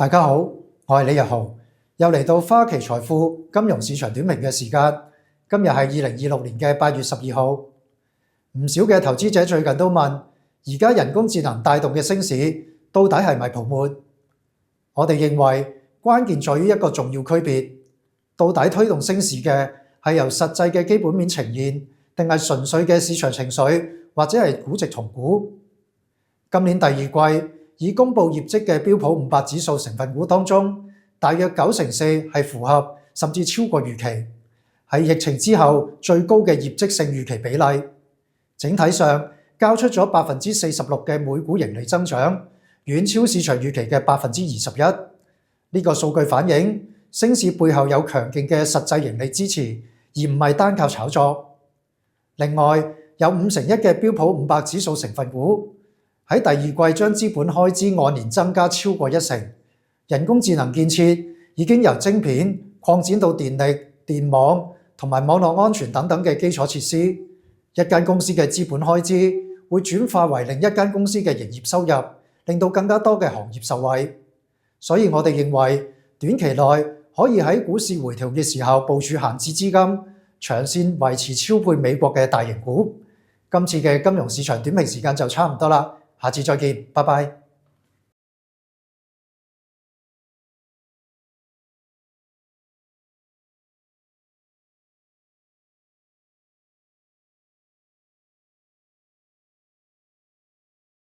大家好，我係李日豪，又嚟到花旗財富金融市場短評嘅時間。今日係2026年嘅8月12號。唔少嘅投資者最近都問：而家人工智能帶動嘅升市，到底係咪泡沫？我哋認為關鍵在於一個重要區別，到底推動升市嘅係由實際嘅基本面呈現，定係純粹嘅市場情緒，或者係估值重估？今年第二季已公布業績嘅標普500指數成分股當中，大約94%係符合甚至超過預期，係疫情之後最高嘅業績勝預期比例。整體上交出咗46%嘅每股盈利增長，遠超市場預期嘅21%。呢個數據反映升市背後有強勁嘅實際盈利支持，而唔係單靠炒作。另外有51%嘅標普500指數成分股喺第二季將資本開支按年增加超過1%，人工智能建設已經由晶片擴展到電力、電網同埋網絡安全等等嘅基礎設施。一間公司嘅資本開支會轉化為另一間公司嘅營業收入，令到更加多嘅行業受惠。所以我哋認為短期內可以喺股市回調嘅時候部署閒置資金，長線維持超配美國嘅大型股。今次嘅金融市場短評時間就差唔多啦，下次再見，拜拜。